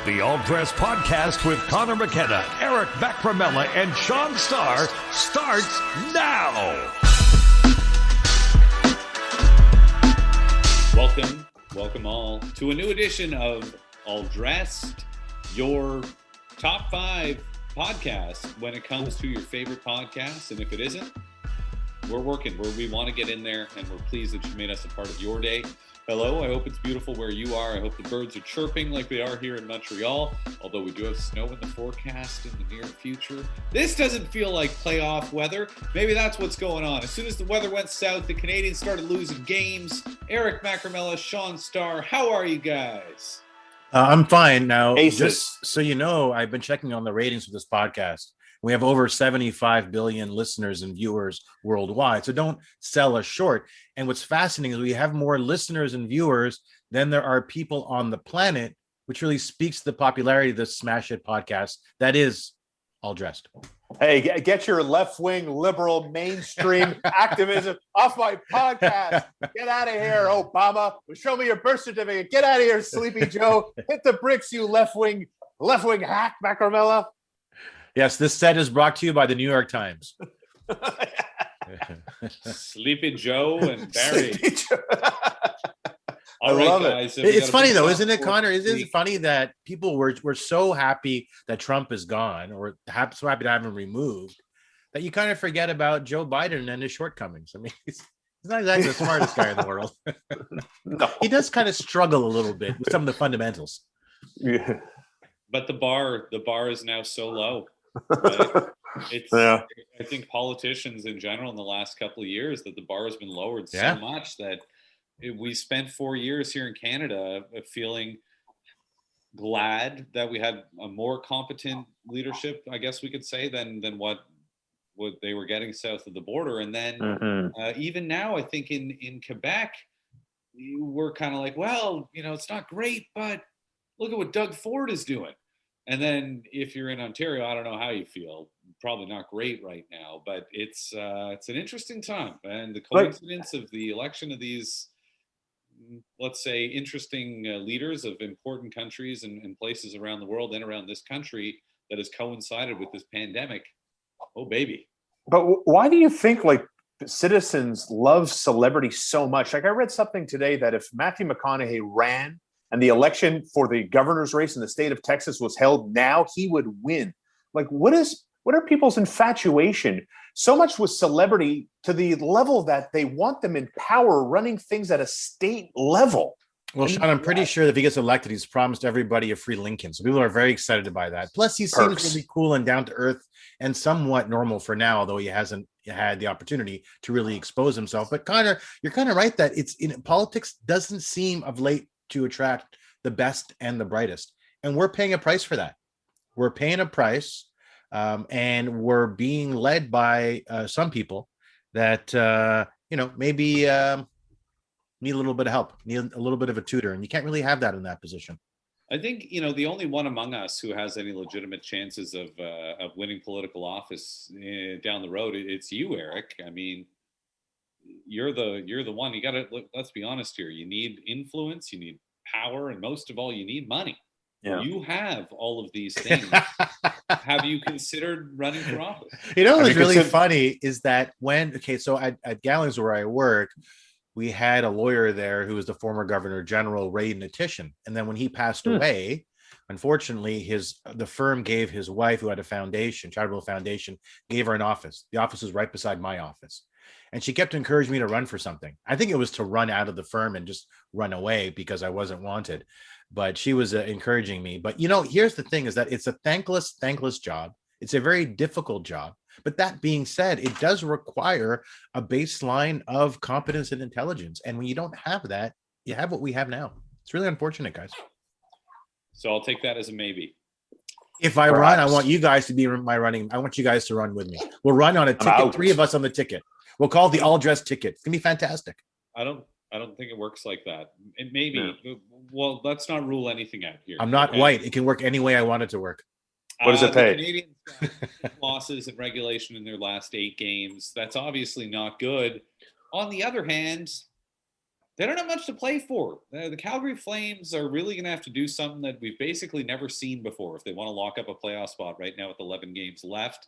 The All Dress Podcast with Conor McKenna, Eric Macramella, and Shaun starts now. Welcome all to a new edition of All Dressed, your top 5 podcast when it comes to your favorite podcasts. And if it isn't, we're working where we want to get in there, and we're pleased that you made us a part of your day. Hello, I hope it's beautiful where you are. I hope the birds are chirping like they are here in Montreal, although we do have snow in the forecast in the near future. This doesn't feel like playoff weather. Maybe that's what's going on. As soon as the weather went south, the Canadiens started losing games. Eric Macramella, Shaun Starr, how are you guys? I'm fine. Now, Aces. Just so you know, I've been checking on the ratings for this podcast. We have over 75 billion listeners and viewers worldwide. So don't sell us short. And what's fascinating is we have more listeners and viewers than there are people on the planet, which really speaks to the popularity of this smash hit podcast that is All Dressed. Hey, get your left-wing liberal mainstream activism off my podcast. Get out of here, Obama. Show me your birth certificate. Get out of here, Sleepy Joe. Hit the bricks, you left-wing hack, Macramella. Yes, this set is brought to you by the New York Times. Sleepy Joe and Barry. I love guys, it. It's funny though, isn't it, Connor? Isn't it funny that people were so happy that Trump is gone, or so happy to have him removed, that you kind of forget about Joe Biden and his shortcomings. I mean, he's not exactly the smartest guy in the world. No. He does kind of struggle a little bit with some of the fundamentals. Yeah. But the bar is now so low. Right? Yeah. I think politicians in general in the last couple of years that the bar has been lowered so much that we spent 4 years here in Canada feeling glad that we had a more competent leadership, I guess we could say, than what they were getting south of the border. And then even now, I think in Quebec, we're kind of like, well, it's not great, but look at what Doug Ford is doing. And then if you're in Ontario, I don't know how you feel. Probably not great right now, but it's an interesting time. And the coincidence of the election of these, let's say, interesting leaders of important countries and places around the world and around this country that has coincided with this pandemic. Oh, baby. But why do you think citizens love celebrity so much? I read something today that if Matthew McConaughey ran and the election for the governor's race in the state of Texas was held now, he would win. What are people's infatuation so much with celebrity to the level that they want them in power running things at a state level? Well, Shaun, I'm pretty sure that if he gets elected, he's promised everybody a free Lincoln. So people are very excited by that. Plus, he seems really cool and down to earth and somewhat normal for now, although he hasn't had the opportunity to really expose himself. But Conor, you're kind of right that politics doesn't seem of late to attract the best and the brightest. And we're paying a price for that. We're paying a price, and we're being led by some people that, maybe need a little bit of help, need a little bit of a tutor. And you can't really have that in that position. I think, the only one among us who has any legitimate chances of winning political office down the road, it's you, Eric. I mean, you're the one. You got to, let's be honest here. You need influence, you need power, and most of all, you need money. Yeah. You have all of these things. Have you considered running for office? What's really funny is that so at Gallings where I work, we had a lawyer there who was the former Governor General Ray Natition. And then when he passed away, unfortunately, the firm gave his wife, who had a foundation, charitable foundation, gave her an office. The office was right beside my office. And she kept encouraging me to run for something. I think it was to run out of the firm and just run away because I wasn't wanted. But she was encouraging me. But, here's the thing is that it's a thankless job. It's a very difficult job. But that being said, it does require a baseline of competence and intelligence. And when you don't have that, you have what we have now. It's really unfortunate, guys. So I'll take that as a maybe. If I run, I want you guys to be my running. I want you guys to run with me. We'll run on a ticket. 3 of us on the ticket. We'll call it the All Dressed ticket. It's gonna be fantastic. I don't think it works like that. It maybe. No. Well, let's not rule anything out here. I'm not white. It can work any way I want it to work. What does it pay? The Canadiens losses in regulation in their last 8 games. That's obviously not good. On the other hand, they don't have much to play for. The Calgary Flames are really going to have to do something that we've basically never seen before if they want to lock up a playoff spot right now with 11 games left.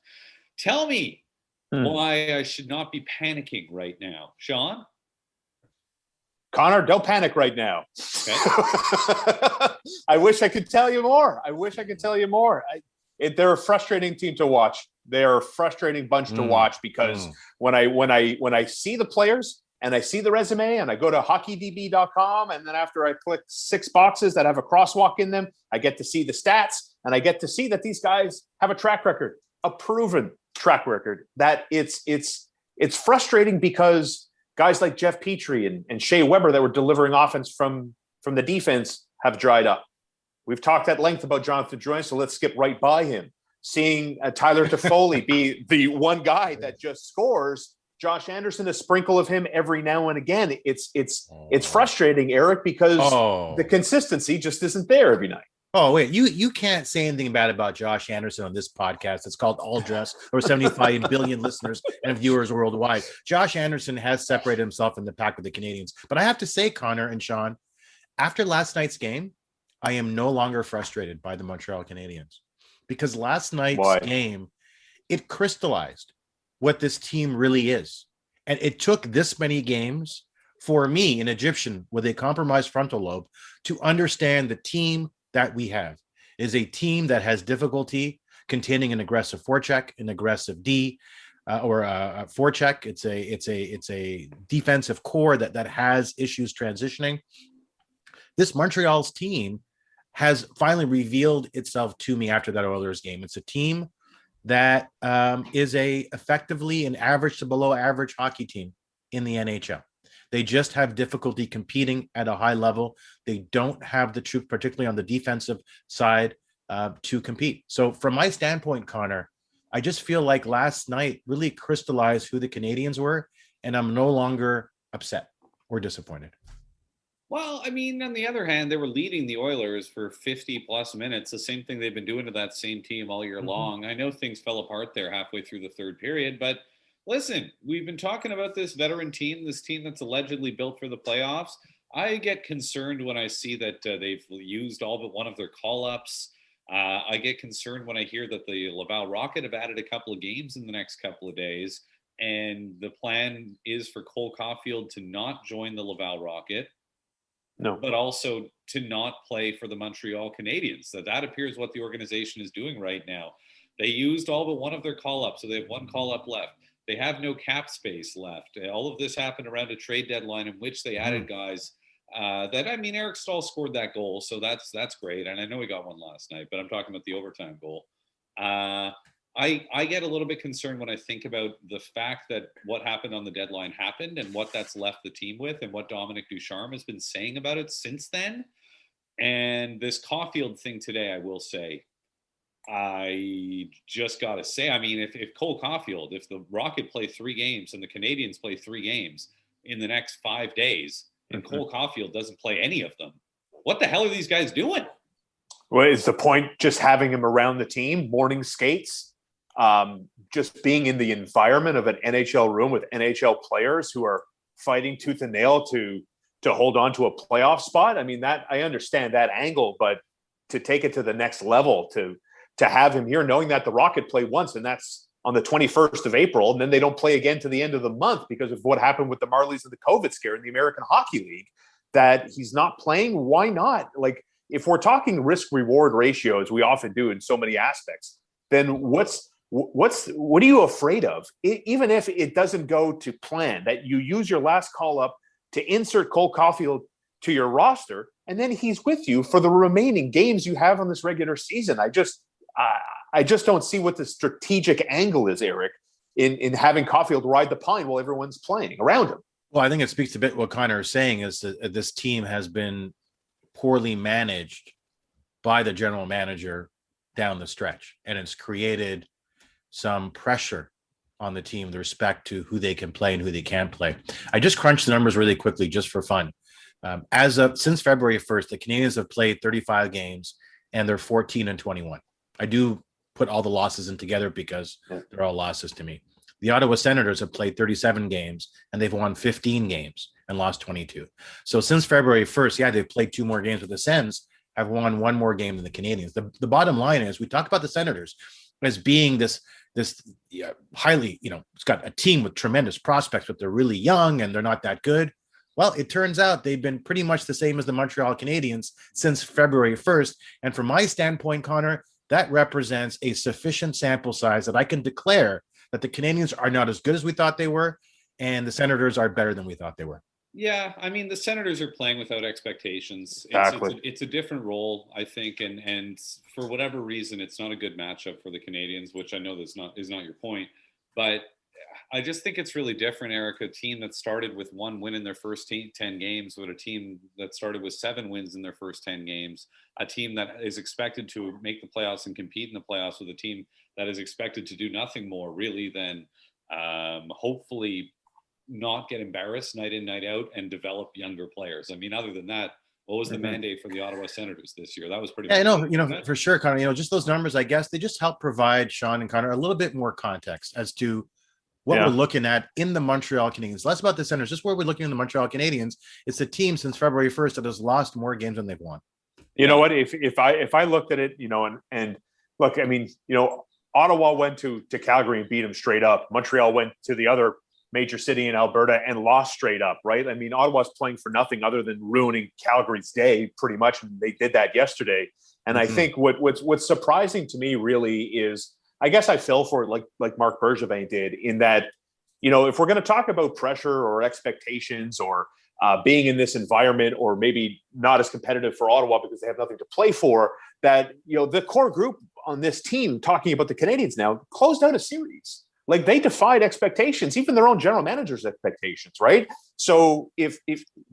Tell me why I should not be panicking right now. Shaun? Conor, don't panic right now. Okay. I wish I could tell you more. They're a frustrating team to watch. They're a frustrating bunch to watch because when I see the players and I see the resume and I go to hockeydb.com and then after I click 6 boxes that have a crosswalk in them, I get to see the stats and I get to see that these guys have a track record, a proven track record. That it's frustrating because guys like Jeff Petrie and Shea Weber that were delivering offense from the defense have dried up. We've talked at length about Jonathan Drouin, so let's skip right by him. Seeing Tyler Toffoli be the one guy that just scores, Josh Anderson, a sprinkle of him every now and again. It's frustrating, Eric, because the consistency just isn't there every night. Oh, wait, you can't say anything bad about Josh Anderson on this podcast. It's called All Dress, or 75 billion listeners and viewers worldwide. Josh Anderson has separated himself in the pack with the Canadiens. But I have to say, Conor and Shaun, after last night's game, I am no longer frustrated by the Montreal Canadiens because last night's game, it crystallized what this team really is. And it took this many games for me, an Egyptian with a compromised frontal lobe, to understand the team that we have is a team that has difficulty containing an aggressive forecheck, an aggressive D, or a forecheck. It's a defensive core that has issues transitioning. This Montreal's team has finally revealed itself to me after that Oilers game. It's a team that is effectively an average to below average hockey team in the NHL. They just have difficulty competing at a high level. They don't have the truth, particularly on the defensive side, to compete. So from my standpoint, Conor, I just feel like last night really crystallized who the Canadiens were, and I'm no longer upset or disappointed. Well, I mean, on the other hand, they were leading the Oilers for 50 plus minutes, the same thing they've been doing to that same team all year long. I know things fell apart there halfway through the third period, but listen, we've been talking about this veteran team, this team that's allegedly built for the playoffs. I get concerned when I see that they've used all but one of their call-ups. I get concerned when I hear that the Laval Rocket have added a couple of games in the next couple of days, and the plan is for Cole Caufield to not join the Laval Rocket. No, but also to not play for the Montreal Canadiens. So that appears what the organization is doing right now. They used all but one of their call-ups, so they have one call-up left. They have no cap space left. All of this happened around a trade deadline in which they added guys Eric Stahl scored that goal, so that's great. And I know he got one last night, but I'm talking about the overtime goal. I get a little bit concerned when I think about the fact that what happened on the deadline happened and what that's left the team with and what Dominic Ducharme has been saying about it since then. And this Caufield thing today, I will say, I just got to say, I mean, if Cole Caufield, if the Rocket play 3 games and the Canadiens play 3 games in the next 5 days and Cole Caufield doesn't play any of them, what the hell are these guys doing? Well, is the point just having him around the team, morning skates? Just being in the environment of an NHL room with NHL players who are fighting tooth and nail to hold on to a playoff spot. I mean, that I understand that angle, but to take it to the next level, to have him here, knowing that the Rocket play once, and that's on the 21st of April, and then they don't play again to the end of the month because of what happened with the Marlies and the COVID scare in the American Hockey League, that he's not playing. Why not? Like, if we're talking risk reward ratios, we often do in so many aspects, then what are you afraid of? Even if it doesn't go to plan, that you use your last call up to insert Cole Caufield to your roster, and then he's with you for the remaining games you have on this regular season. I just don't see what the strategic angle is, Eric, in having Caufield ride the pine while everyone's playing around him. Well, I think it speaks to a bit what Conor is saying is that this team has been poorly managed by the general manager down the stretch, and it's created some pressure on the team with respect to who they can play and who they can't play. I just crunched the numbers really quickly just for fun. Since February 1st, the Canadiens have played 35 games and they're 14-21. I do put all the losses in together because they're all losses to me. The Ottawa Senators have played 37 games and they've won 15 games, and lost 22. So since February 1st, they've played 2 more games with the Sens, have won 1 more game than the Canadiens. The bottom line is we talk about the Senators as being this highly, it's got a team with tremendous prospects, but they're really young and they're not that good. Well, it turns out they've been pretty much the same as the Montreal Canadiens since February 1st. And from my standpoint, Connor, that represents a sufficient sample size that I can declare that the Canadiens are not as good as we thought they were, and the Senators are better than we thought they were. Yeah, I mean, the Senators are playing without expectations. Exactly. It's a different role, I think, and for whatever reason, it's not a good matchup for the Canadiens, which I know is not your point, but I just think it's really different, Eric. A team that started with 1 win in their first 10 games, with a team that started with 7 wins in their first 10 games, a team that is expected to make the playoffs and compete in the playoffs, with a team that is expected to do nothing more really than hopefully not get embarrassed night in, night out, and develop younger players. I mean, other than that, what was the mandate for the Ottawa Senators this year? That was pretty much I know, for sure, Connor. Just those numbers, I guess, they just help provide Shaun and Connor a little bit more context as to what we're looking at in the Montreal Canadiens. Less about the Senators, just where we're looking in the Montreal Canadiens. It's a team since February 1st that has lost more games than they've won. You know what? If I looked at it, and look, I mean, Ottawa went to Calgary and beat them straight up. Montreal went to the other major city in Alberta and lost straight up, right? I mean, Ottawa's playing for nothing other than ruining Calgary's day pretty much, and they did that yesterday. And I think what's surprising to me really is, I guess I fell for it like Marc Bergevin did, in that, if we're going to talk about pressure or expectations or being in this environment, or maybe not as competitive for Ottawa because they have nothing to play for, that, the core group on this team, talking about the Canadiens now, closed out a series. Like, they defied expectations, even their own general manager's expectations, right? So if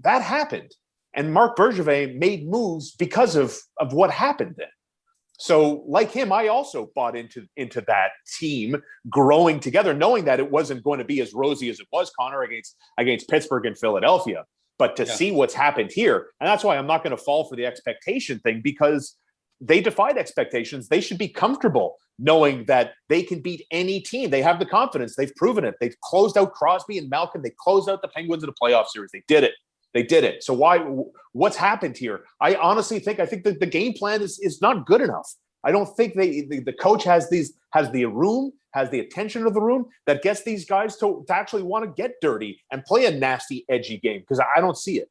that happened, and Marc Bergevin made moves because of what happened then. So like him, I also bought into that team growing together, knowing that it wasn't going to be as rosy as it was, Conor, against Pittsburgh and Philadelphia. But to see what's happened here, and that's why I'm not going to fall for the expectation thing, because they defied expectations. They should be comfortable knowing that they can beat any team. They have the confidence. They've proven it. They've closed out Crosby and Malkin. They closed out the Penguins in the playoff series. They did it. So what's happened here? I honestly think that the game plan is not good enough. I don't think the coach has the room, has the attention of the room that gets these guys to actually want to get dirty and play a nasty, edgy game, because I don't see it.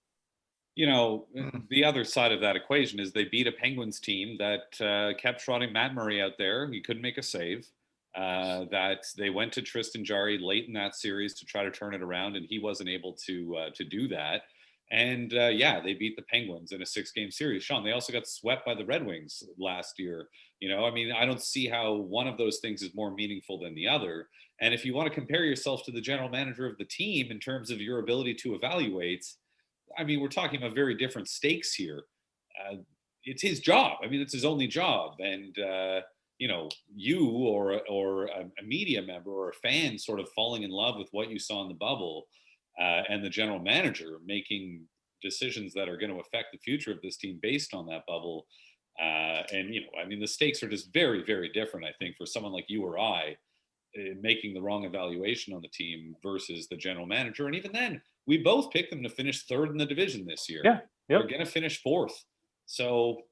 The other side of that equation is they beat a Penguins team that kept trotting Matt Murray out there. He couldn't make a save. That they went to Tristan Jarry late in that series to try to turn it around, and he wasn't able to do that. And they beat the Penguins in a 6-game series. Shaun, they also got swept by the Red Wings last year. I mean, I don't see how one of those things is more meaningful than the other. And if you want to compare yourself to the general manager of the team in terms of your ability to evaluate, I mean, we're talking about very different stakes here. It's his job. I mean, it's his only job. And, you or a media member or a fan sort of falling in love with what you saw in the bubble, and the general manager making decisions that are going to affect the future of this team based on that bubble. I mean, the stakes are just very, very different, I think, for someone like you or I, making the wrong evaluation on the team versus the general manager. And even then, we both picked them to finish 3rd in the division this year. Yeah. They're going to finish 4th. So,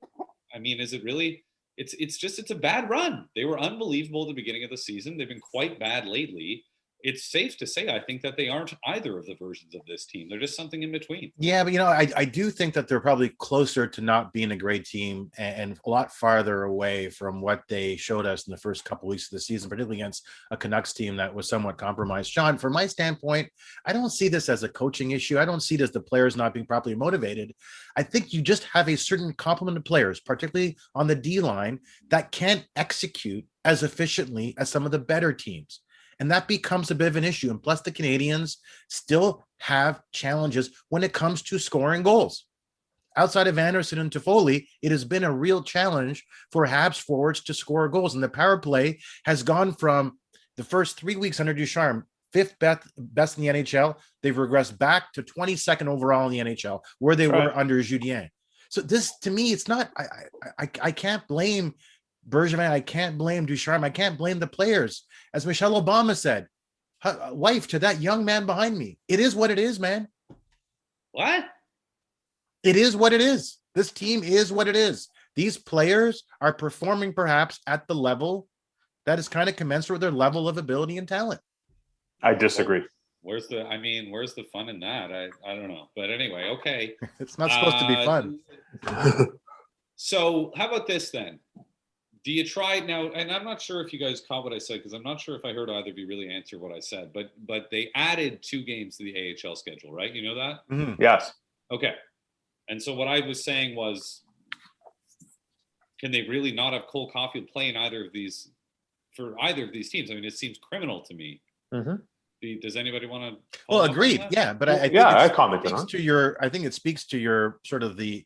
I mean, is it really, it's a bad run. They were unbelievable at the beginning of the season. They've been quite bad lately. It's safe to say, I think, that they aren't either of the versions of this team. They're just something in between. Yeah, but I do think that they're probably closer to not being a great team and a lot farther away from what they showed us in the first couple of weeks of the season, particularly against a Canucks team that was somewhat compromised. Shaun, from my standpoint, I don't see this as a coaching issue. I don't see it as the players not being properly motivated. I think you just have a certain complement of players, particularly on the D line, that can't execute as efficiently as some of the better teams. And that becomes a bit of an issue. And plus, the Canadiens still have challenges when it comes to scoring goals. Outside of Anderson and Toffoli, it has been a real challenge for Habs forwards to score goals. And the power play has gone from the first 3 weeks under Ducharme, 5th best in the NHL. They've regressed back to 22nd overall in the NHL, where they were under Julien. So this, to me, it's not, I can't blame Bergevin, I can't blame Ducharme, I can't blame the players. As Michelle Obama said, wife to that young man behind me, it is what it is, man. What? It is what it is. This team is what it is. These players are performing perhaps at the level that is kind of commensurate with their level of ability and talent. I disagree. Where's the fun in that? I don't know. But anyway, okay. It's not supposed to be fun. So how about this then? Do you try now? And I'm not sure if you guys caught what I said, because I'm not sure if I heard either of you really answer what I said. But they added 2 games to the AHL schedule, right? You know that? Mm-hmm. Yes. Okay. And so what I was saying was, can they really not have Cole Caufield playing either of these teams? I mean, it seems criminal to me. Mm-hmm. Does anybody want to? Well, agreed. Yeah, but I think I commented on. I think it speaks to your sort of the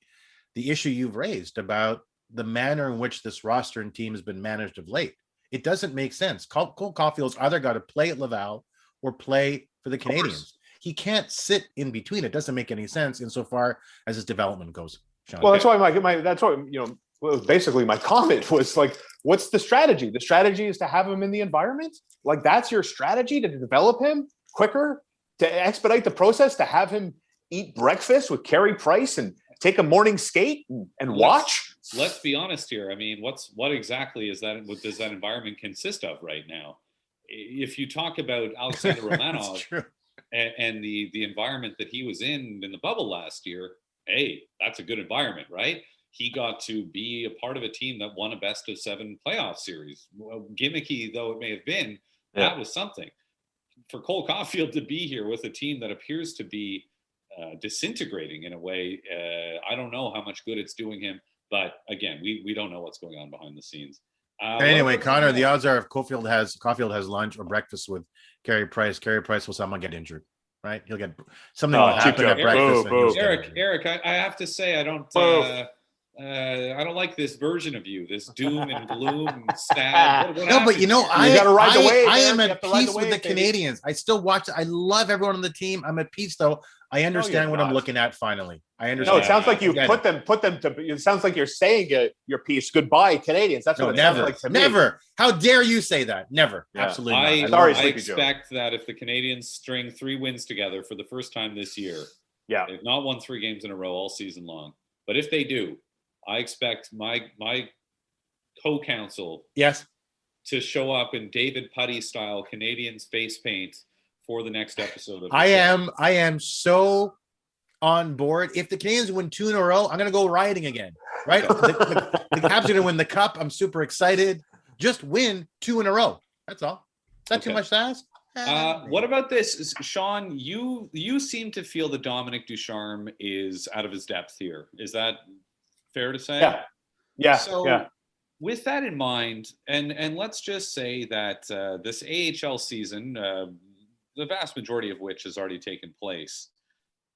issue you've raised about the manner in which this roster and team has been managed of late. It doesn't make sense. Cole Caufield's either got to play at Laval or play for the Canadiens. He can't sit in between. It doesn't make any sense insofar as his development goes. Shaun. Well, that's why basically my comment was like, what's the strategy? The strategy is to have him in the environment. Like, that's your strategy to develop him quicker, to expedite the process, to have him eat breakfast with Carey Price and take a morning skate and watch. Let's be honest here. I mean, what exactly is that? What does that environment consist of right now? If you talk about Alexander Romanov and the environment that he was in the bubble last year, hey, that's a good environment, right? He got to be a part of a team that won a best of 7 playoff series. Gimmicky though it may have been, that was something. For Cole Caufield to be here with a team that appears to be disintegrating in a way, I don't know how much good it's doing him. But again, we don't know what's going on behind the scenes. Anyway, Conor, the odds are if Caufield has lunch or breakfast with Carey Price will somehow get injured, right? He'll get something will happen at breakfast. Eric, I have to say I don't like this version of you, this doom and gloom and sad. No, but you gotta ride the wave. I am at peace with the Canadiens. I still watch. I love everyone on the team. I'm at peace though. I understand what I'm looking at finally. I understand. No, it sounds like you put them to. It sounds like you're saying your piece. Goodbye, Canadiens. That's what it sounds like to me. Never. How dare you say that? Never. Yeah. Absolutely. I expect that if the Canadiens string 3 wins together for the first time this year, they've not won 3 games in a row all season long. But if they do, I expect my co-counsel to show up in David Putty style Canadiens face paint for the next episode of the show. I am so on board. If the Canadiens win 2 in a row, I'm going to go rioting again, right? the Habs are going to win the cup. I'm super excited. Just win 2 in a row. That's all. Is that too much to ask? What about this, Shaun? You seem to feel that Dominic Ducharme is out of his depth here. Is that fair to say? Yeah. So with that in mind, and let's just say that this AHL season, the vast majority of which has already taken place,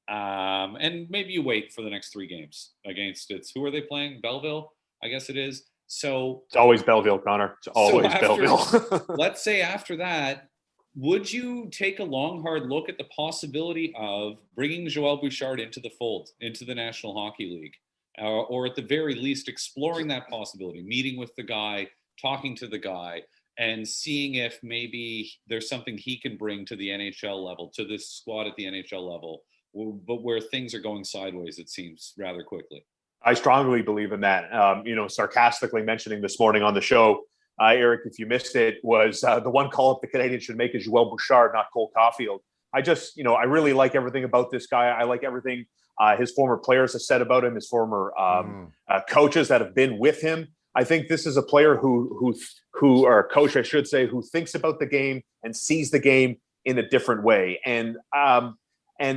and maybe you wait for the next 3 games against who are they playing? Belleville, I guess it is. So it's always Belleville, Conor. It's always Belleville. Let's say after that, would you take a long, hard look at the possibility of bringing Joël Bouchard into the fold, into the National Hockey League? Or at the very least, exploring that possibility, meeting with the guy, talking to the guy, and seeing if maybe there's something he can bring to the NHL level, to this squad at the NHL level, but where things are going sideways, it seems, rather quickly. I strongly believe in that. Sarcastically mentioning this morning on the show, Eric, if you missed it, was the one call-up the Canadiens should make is Joël Bouchard, not Cole Caufield. I really like everything about this guy. I like everything his former players have said about him, his former coaches that have been with him. I think this is a player who or a coach, I should say, who thinks about the game and sees the game in a different way. And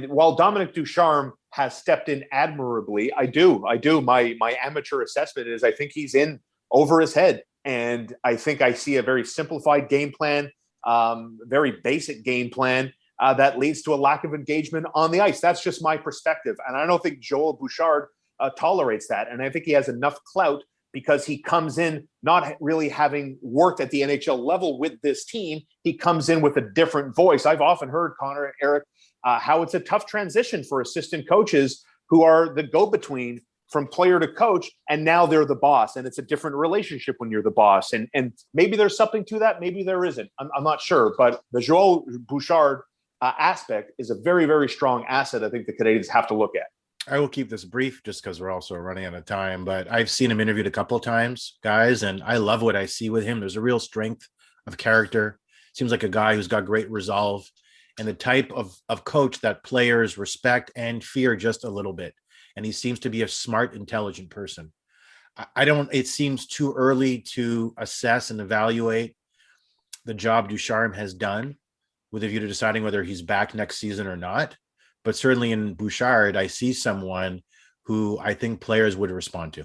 while Dominic Ducharme has stepped in admirably, I do. My amateur assessment is I think he's in over his head. And I think I see a very simplified game plan, very basic game plan that leads to a lack of engagement on the ice. That's just my perspective. And I don't think Joël Bouchard tolerates that. And I think he has enough clout because he comes in not really having worked at the NHL level with this team. He comes in with a different voice. I've often heard, Conor, Eric, how it's a tough transition for assistant coaches who are the go-between from player to coach, and now they're the boss, and it's a different relationship when you're the boss. And maybe there's something to that, maybe there isn't. I'm not sure, but the Joël Bouchard aspect is a very, very strong asset. I think the Canadiens have to look at. I will keep this brief just because we're also running out of time, but I've seen him interviewed a couple of times, guys, and I love what I see with him. There's a real strength of character. Seems like a guy who's got great resolve and the type of coach that players respect and fear just a little bit. And he seems to be a smart, intelligent person. It seems too early to assess and evaluate the job Ducharme has done with a view to deciding whether he's back next season or not. But certainly in Bouchard, I see someone who I think players would respond to.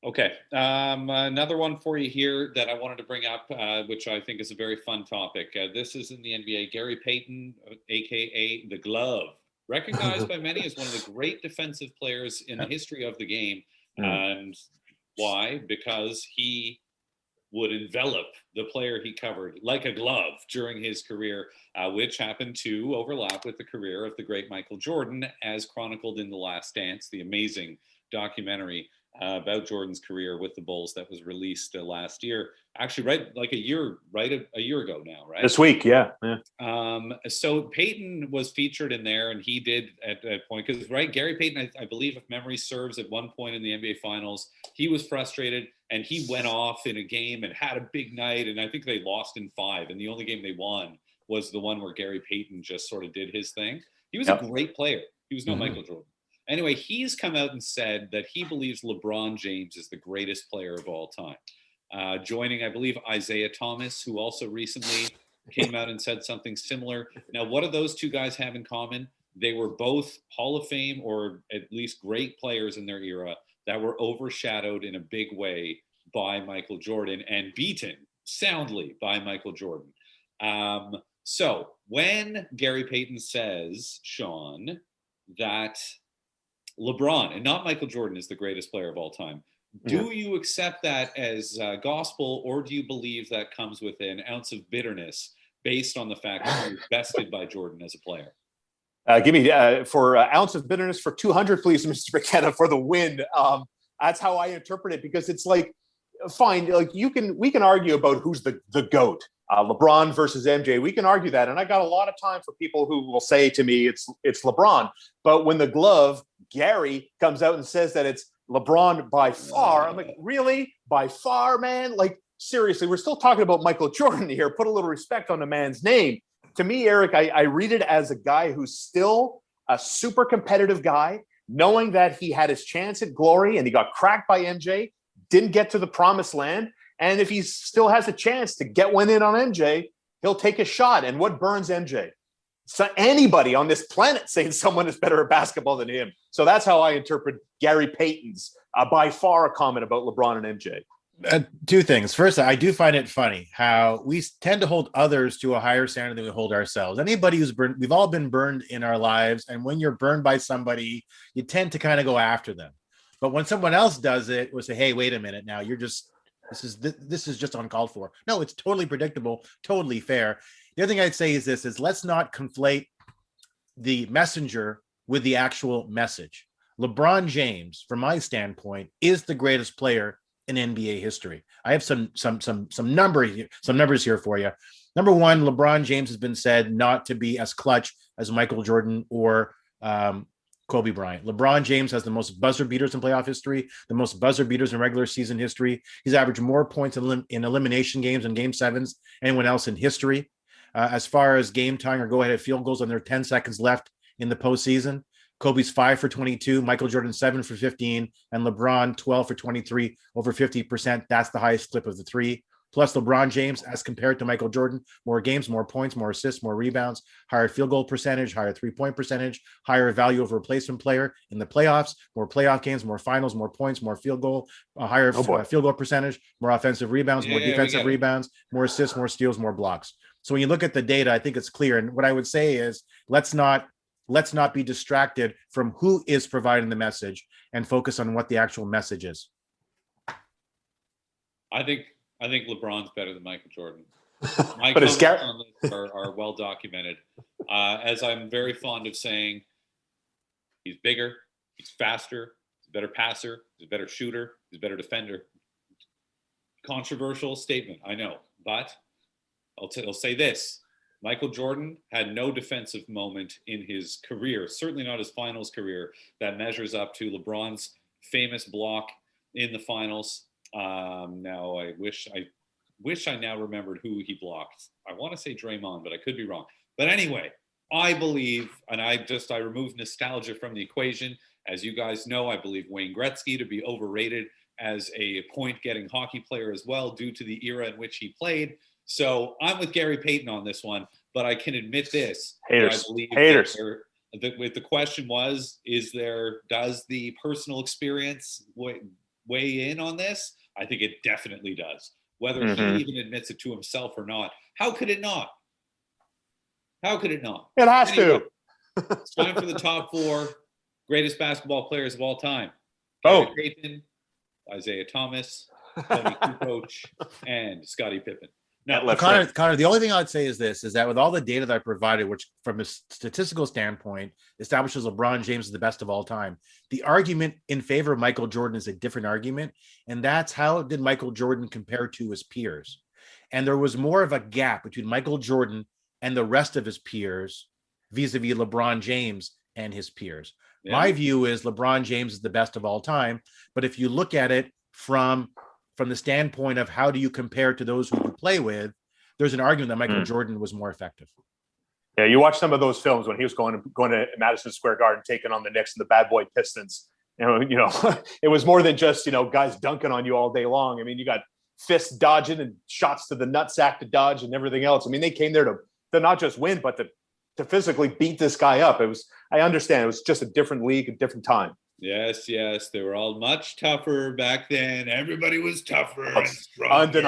Okay. Another one for you here that I wanted to bring up, which I think is a very fun topic. This is in the NBA. Gary Payton, a.k.a. the Glove, recognized by many as one of the great defensive players in the history of the game. And why? Because he would envelop the player he covered like a glove during his career, which happened to overlap with the career of the great Michael Jordan, as chronicled in The Last Dance, the amazing documentary about Jordan's career with the Bulls that was released last year. Actually, a year ago now, right? This week, yeah. So Payton was featured in there, and he did at a point, because Gary Payton, I believe, if memory serves, at one point in the NBA Finals, he was frustrated and he went off in a game and had a big night, and I think they lost in 5, and the only game they won was the one where Gary Payton just sort of did his thing. He was a great player. He was no Michael Jordan. Anyway, he's come out and said that he believes LeBron James is the greatest player of all time. Joining, I believe, Isaiah Thomas, who also recently came out and said something similar. Now, what do those two guys have in common? They were both Hall of Fame, or at least great players in their era, that were overshadowed in a big way by Michael Jordan and beaten soundly by Michael Jordan. So when Gary Payton says, Shaun, that LeBron and not Michael Jordan is the greatest player of all time, do you accept that as gospel, or do you believe that comes with an ounce of bitterness based on the fact that he was bested by Jordan as a player? Give me for ounce of bitterness for 200, please, Mr. McKenna, for the win. That's how I interpret it, because it's like, fine, like we can argue about who's the GOAT, LeBron versus MJ. We can argue that, and I got a lot of time for people who will say to me it's LeBron. But when the Glove, Gary, comes out and says that it's LeBron by far, I'm like, really? By far, man? Like, seriously, we're still talking about Michael Jordan here. Put a little respect on the man's name. To me, Eric, I read it as a guy who's still a super competitive guy, knowing that he had his chance at glory and he got cracked by MJ, didn't get to the promised land. And if he still has a chance to get one in on MJ, he'll take a shot. And what burns MJ? So anybody on this planet saying someone is better at basketball than him. So that's how I interpret Gary Payton's by far a comment about LeBron and MJ. Two things. First, I do find it funny how we tend to hold others to a higher standard than we hold ourselves. Anybody who's burned, we've all been burned in our lives. And when you're burned by somebody, you tend to kind of go after them. But when someone else does it, we'll say, hey, wait a minute. Now you're just, this is just uncalled for. No, it's totally predictable, totally fair. The other thing I'd say is this, is let's not conflate the messenger with the actual message. LeBron James, from my standpoint, is the greatest player in NBA history. I have some numbers here for you. Number one, LeBron James has been said not to be as clutch as Michael Jordan or Kobe Bryant. LeBron James has the most buzzer beaters in playoff history, the most buzzer beaters in regular season history. He's averaged more points in elimination games and game sevens than anyone else in history. As far as game tying or go-ahead field goals, and there are 10 seconds left in the postseason, Kobe's 5 for 22, Michael Jordan 7 for 15, and LeBron 12 for 23, over 50%. That's the highest clip of the three. Plus LeBron James, as compared to Michael Jordan, more games, more points, more assists, more rebounds, higher field goal percentage, higher three-point percentage, higher value of replacement player in the playoffs, more playoff games, more finals, more points, more field goal, higher field goal percentage, more offensive rebounds, more defensive rebounds, more assists, more steals, more blocks. So when you look at the data, I think it's clear. And what I would say is let's not be distracted from who is providing the message and focus on what the actual message is. I think LeBron's better than Michael Jordan. My but comments on this are well documented. As I'm very fond of saying, he's bigger, he's faster, he's a better passer, he's a better shooter, he's a better defender. Controversial statement, I know, but I'll say this. Michael Jordan had no defensive moment in his career, certainly not his finals career, that measures up to LeBron's famous block in the finals. Now, I wish I now remembered who he blocked. I want to say Draymond, but I could be wrong. But anyway, I believe, and I removed nostalgia from the equation. As you guys know, I believe Wayne Gretzky to be overrated as a point-getting hockey player as well, due to the era in which he played. So I'm with Gary Payton on this one, but I can admit this. Haters. I believe Haters. the question was, does the personal experience weigh in on this? I think it definitely does. Whether he even admits it to himself or not. How could it not? How could it not? It has to. It's time for the top 4 greatest basketball players of all time. Oh. Gary Payton, Isaiah Thomas, Tony Kukoc, and Scottie Pippen. No, Connor, the only thing I'd say is this, is that with all the data that I provided, which from a statistical standpoint establishes LeBron James as the best of all time, the argument in favor of Michael Jordan is a different argument. And that's, how did Michael Jordan compare to his peers? And there was more of a gap between Michael Jordan and the rest of his peers vis-a-vis LeBron James and his peers. Yeah. My view is LeBron James is the best of all time. But if you look at it from the standpoint of how do you compare to those who you play with, there's an argument that Michael Jordan was more effective. Yeah, you watch some of those films when he was going to Madison Square Garden, taking on the Knicks and the bad boy Pistons. You know, it was more than just, guys dunking on you all day long. I mean, you got fists dodging and shots to the nutsack to dodge and everything else. I mean, they came there to not just win, but to physically beat this guy up. I understand it was just a different league, a different time. Yes. They were all much tougher back then. Everybody was tougher and stronger.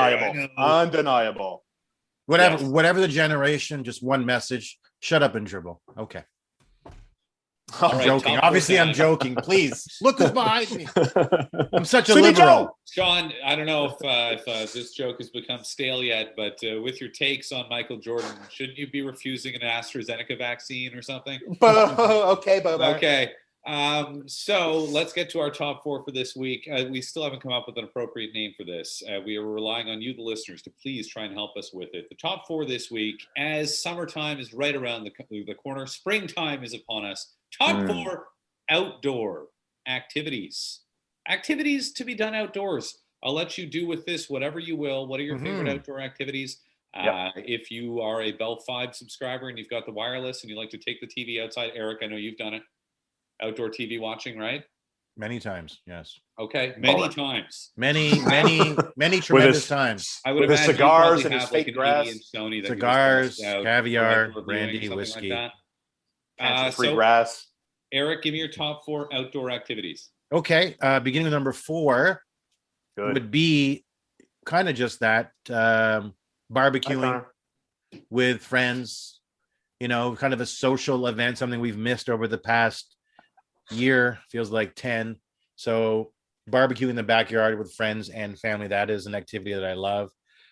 Undeniable. Whatever the generation, just one message: shut up and dribble. Okay. I'm joking. Obviously, I'm joking. Please look who's behind me. I'm such a liberal. Shaun, I don't know if this joke has become stale yet, but with your takes on Michael Jordan, shouldn't you be refusing an AstraZeneca vaccine or something? Okay, Bobo. Okay. So let's get to our top 4 for this week. We still haven't come up with an appropriate name for this. We are relying on you, the listeners, to please try and help us with it. The top 4 this week, as summertime is right around the corner, springtime is upon us. Top 4 outdoor activities. Activities to be done outdoors. I'll let you do with this whatever you will. What are your favorite outdoor activities? If you are a Bell 5 subscriber and you've got the wireless and you like to take the TV outside, Eric, I know you've done it. Outdoor TV watching, right? Many times, yes. Okay, many times. Many tremendous times. I would with imagine his cigars and have his like fake an grass. 80-inch Sony that cigars, out, caviar, like brandy, whiskey. Like free grass. Eric, give me your top 4 outdoor activities. Okay, beginning with number 4 would be kind of just that, barbecuing with friends, kind of a social event, something we've missed over the past year, feels like 10. So barbecue in the backyard with friends and family, that is an activity that I love.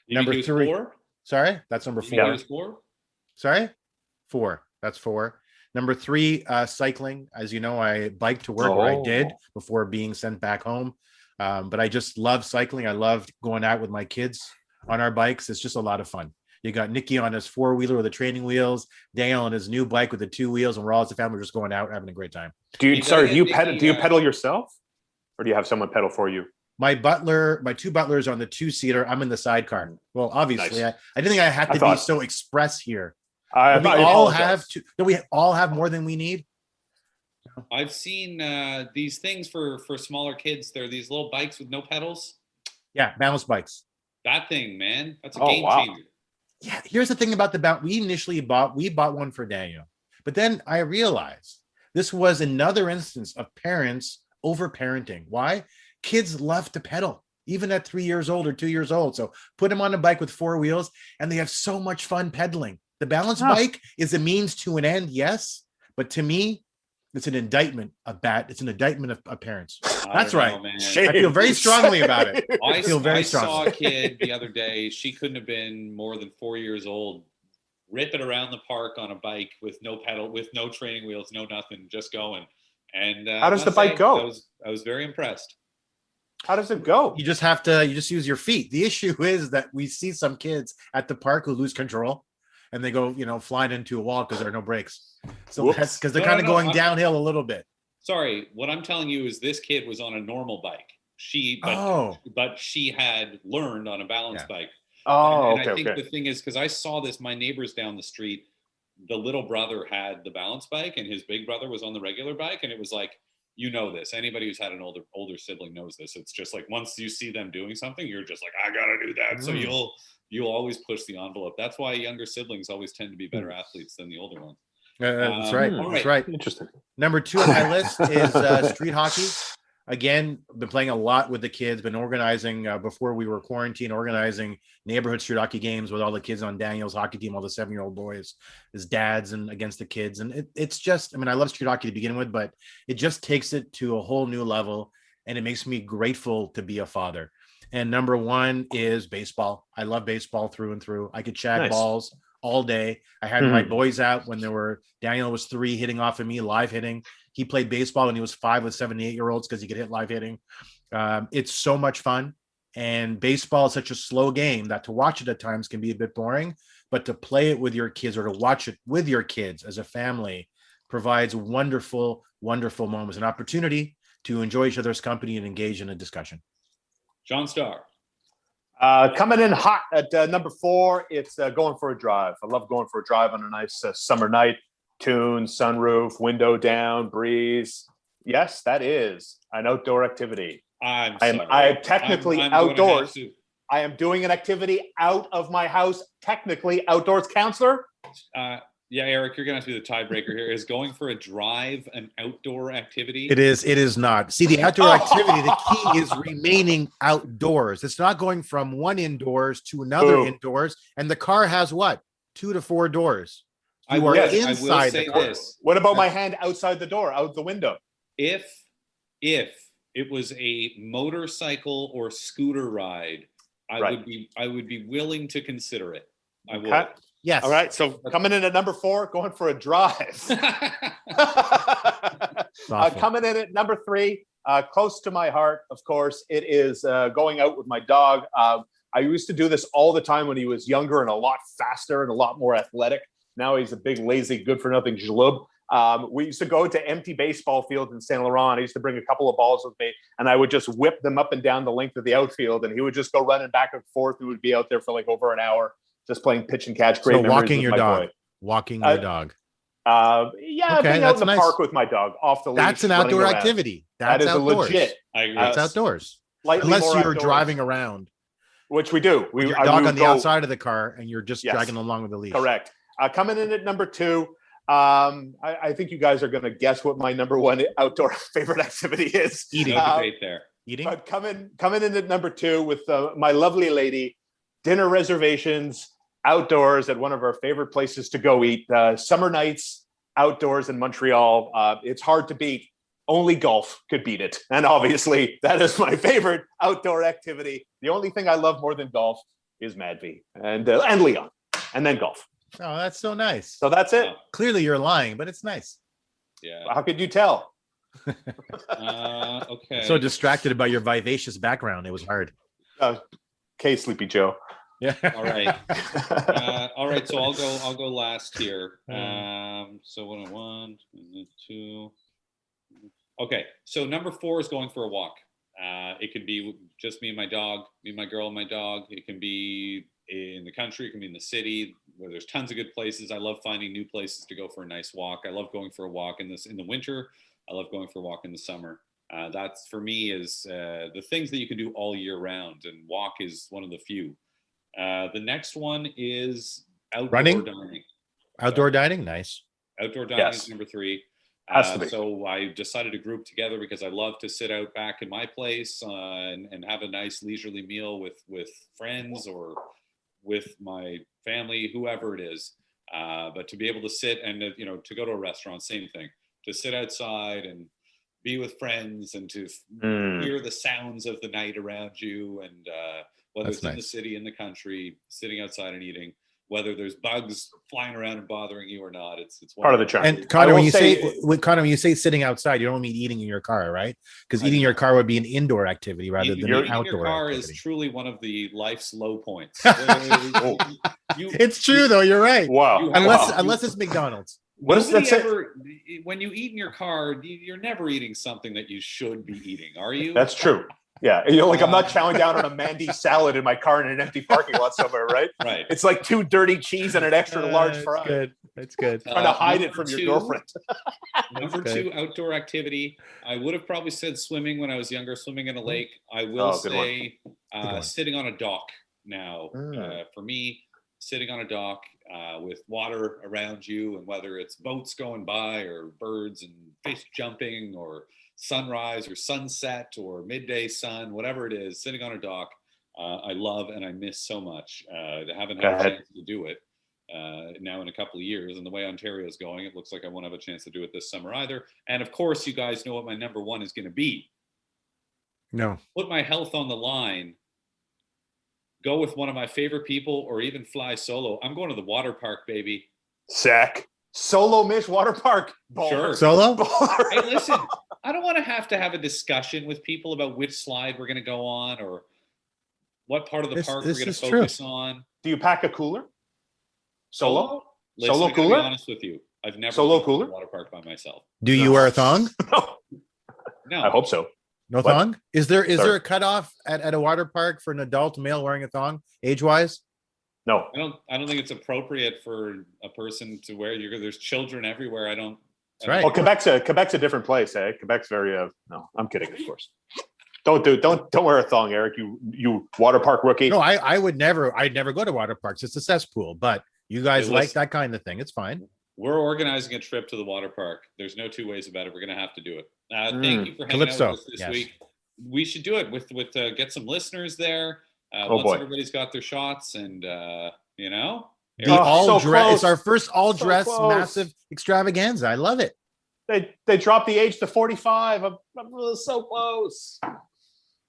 Number 3. 4? Sorry, that's number 4. 4? Sorry? 4. That's 4. Number 3, cycling. As you know, I bike to work, or I did before being sent back home. But I just love cycling. I love going out with my kids on our bikes. It's just a lot of fun. You got Nicky on his 4-wheeler with the training wheels, Daniel on his new bike with the 2 wheels, and we're all as a family just going out having a great time. Do you pedal yourself, or do you have someone pedal for you? My 2 butlers on the 2-seater. I'm in the sidecar. Well, obviously, nice. I didn't think I had to be so express here. We all have more than we need. I've seen these things for smaller kids. They're these little bikes with no pedals. Yeah, balance bikes. That thing, man, that's a game changer. Yeah, here's the thing about we bought one for Daniel, but then I realized this was another instance of parents over-parenting. Why? Kids love to pedal, even at 3 years old or 2 years old. So put them on a bike with 4 wheels, and they have so much fun pedaling. The balance bike is a means to an end, yes, but to me, it's an indictment of parents. That's right. I feel very strongly about it. I saw a kid the other day. She couldn't have been more than 4 years old, ripping around the park on a bike with no pedal, with no training wheels, no nothing, just going. And how does the bike go? I was very impressed. How does it go? You just use your feet. The issue is that we see some kids at the park who lose control. and they go, flying into a wall because there are no brakes. So Whoops. that's because they're No, kind of no, going I'm- downhill a little bit. Sorry, what I'm telling you is this kid was on a normal bike. But she had learned on a balance bike. Oh, And okay, I think okay. the thing is, because I saw this, my neighbors down the street, the little brother had the balance bike and his big brother was on the regular bike. And it was like, this. Anybody who's had an older sibling knows this. It's just like once you see them doing something, you're just like, I gotta do that. So you'll always push the envelope. That's why younger siblings always tend to be better athletes than the older ones. That's right. all That's right. Interesting. Number 2 on my list is street hockey. Again, been playing a lot with the kids, been organizing before we were quarantined, organizing neighborhood street hockey games with all the kids on Daniel's hockey team, all the 7-year-old boys, his dads, and against the kids. And it's just, I love street hockey to begin with, but it just takes it to a whole new level. And it makes me grateful to be a father. And number 1 is baseball. I love baseball through and through. I could shag balls all day. I had my boys out when Daniel was 3 hitting off of me, live hitting. He played baseball when he was 5 with 7 and 8-year-olds because he could hit live hitting. It's so much fun. And baseball is such a slow game that to watch it at times can be a bit boring, but to play it with your kids or to watch it with your kids as a family provides wonderful, wonderful moments, an opportunity to enjoy each other's company and engage in a discussion. John Starr. Coming in hot at number 4, it's going for a drive. I love going for a drive on a nice summer night. Tunes, sunroof, window down, breeze. Yes, that is an outdoor activity. I am technically outdoors. I am doing an activity out of my house, technically outdoors. Counselor? Eric, you're going to have to be the tiebreaker here. Is going for a drive an outdoor activity? It is not. See, the outdoor activity, the key is remaining outdoors. It's not going from one indoors to another indoors. And the car has what? 2 to 4 doors. I will say this. What about my hand outside the door, out the window? If it was a motorcycle or scooter ride, I would be willing to consider it. I would. Okay. Yes. All right. So coming in at number 4, going for a drive. Coming in at number 3, close to my heart, of course, it is going out with my dog. I used to do this all the time when he was younger and a lot faster and a lot more athletic. Now he's a big, lazy, good-for-nothing schlub. We used to go to empty baseball fields in Saint Laurent. I used to bring a couple of balls with me, and I would just whip them up and down the length of the outfield, and he would just go running back and forth. We would be out there for like over an hour just playing pitch and catch. Great memories walking with your my dog. boy. Walking your dog. Being out in the park with my dog off the leash. That's an outdoor activity. That is outdoors. a legit. That's outdoors. Unless you're outdoors. Driving around. Which we do. With your dog on the outside of the car, and you're just dragging along with the leash. Correct. Coming in at number 2, I think you guys are going to guess what my number 1 outdoor favorite activity is. Eating. No debate there. Eating. But coming in at number 2 with my lovely lady, dinner reservations outdoors at one of our favorite places to go eat. Summer nights outdoors in Montreal. It's hard to beat. Only golf could beat it. And obviously, that is my favorite outdoor activity. The only thing I love more than golf is Madvi and Leon, and then golf. Oh, that's so nice. So that's it. Clearly, you're lying, but it's nice. Yeah. How could you tell? Okay. So distracted by your vivacious background, it was hard. Okay, Sleepy Joe. Yeah. All right. All right. So I'll go last here. So 1, 2. Okay. So number 4 is going for a walk. It could be just me and my dog, me, my girl, and my dog. It can be in the country. It can be in the city where there's tons of good places. I love finding new places to go for a nice walk. I love going for a walk in the winter. I love going for a walk in the summer. That's for me is the things that you can do all year round, and walk is one of the few. The next one is outdoor dining. Outdoor dining, nice. Outdoor dining is number 3. So I decided to group together because I love to sit out back in my place and have a nice leisurely meal with friends or with my family, whoever it is. But to be able to sit and to go to a restaurant, same thing. To sit outside and be with friends and to hear the sounds of the night around you, and whether it's in the city, in the country, sitting outside and eating. whether there's bugs flying around and bothering you or not. It's Part of the charm. And Connor, will when you say- when you say sitting outside, you don't mean eating in your car, right? Because I eating in your know. car would be an indoor activity rather than eating an in your outdoor car activity. is truly one of the life's low points. It's true though. You're right. Wow. You have- Unless it's McDonald's. What does that Nobody say? ever, when you eat in your car, you're never eating something that you should be eating, are you? That's true. Yeah. Like I'm not chowing down on a Mandy salad in my car in an empty parking lot somewhere, right? Right. It's like 2 dirty cheese and an extra large fry. Good. That's good. Trying to hide it Number from your two- girlfriend. Number That's 2, outdoor activity. I would have probably said swimming when I was younger, swimming in a lake. I will Oh, good one. say one. sitting on a dock now. For me, sitting on a dock with water around you, and whether it's boats going by or birds and fish jumping or sunrise or sunset or midday sun, whatever it is, sitting on a dock, I love and I miss so much. I haven't had a chance to do it now in a couple of years. And the way Ontario is going, it looks like I won't have a chance to do it this summer either. And of course, you guys know what my number 1 is going to be. No. Put my health on the line. Go with one of my favorite people, or even fly solo. I'm going to the water park, baby. Sack. Solo Mish Water Park. Baller. Sure. Solo? Baller. Hey, listen, I don't want to have a discussion with people about which slide we're going to go on or what part of the park we're this going to is true. focus on. Do you pack a cooler? Solo? Listen, Solo I gotta cooler? Be honest with you, I've never Solo been to cooler? the water park by myself. Do you wear a thong? No. No, I hope so. No What? thong? Is there Sorry. a cutoff at a water park for an adult male wearing a thong, age wise? No. I don't think it's appropriate for a person to wear. There's children everywhere. That's right. Oh, Quebec's a different place, eh? Quebec's very no, I'm kidding, of course. Don't wear a thong, Eric. You water park rookie. No, I'd never go to water parks. It's a cesspool, but you guys Hey, like listen. that kind of thing. It's fine. We're organizing a trip to the water park. There's no two ways about it. We're going to have to do it. Thank you for hanging Calypso, out with us this yes. week. We should do it with get some listeners there. Oh, Once boy. everybody's got their shots, and you know, The Oh, all so dress. close. It's our first all So dress close. massive extravaganza. I love it. They dropped the age to 45. I'm so close.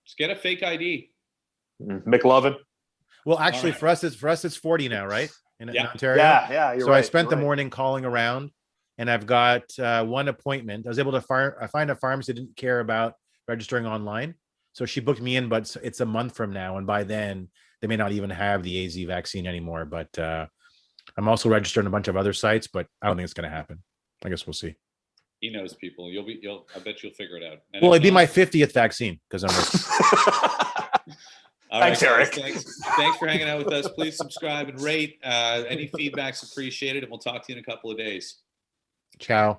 just get a fake ID. McLovin. Well, actually, right. for us, it's 40 now, right? In Yeah. Ontario. Yeah. You're So right. I spent the You're right. morning calling around, and I've got one appointment. I was able to find a pharmacy that didn't care about registering online, so she booked me in. But it's a month from now, and by then they may not even have the AZ vaccine anymore. But I'm also registered on a bunch of other sites, but I don't think it's going to happen. I guess we'll see. He knows people. I bet you'll figure it out. And Well, if it'd be not- my 50th vaccine because I'm. All Thanks, guys, Eric. Thanks for hanging out with us. Please subscribe and rate. Any feedback's appreciated, and we'll talk to you in a couple of days. Ciao.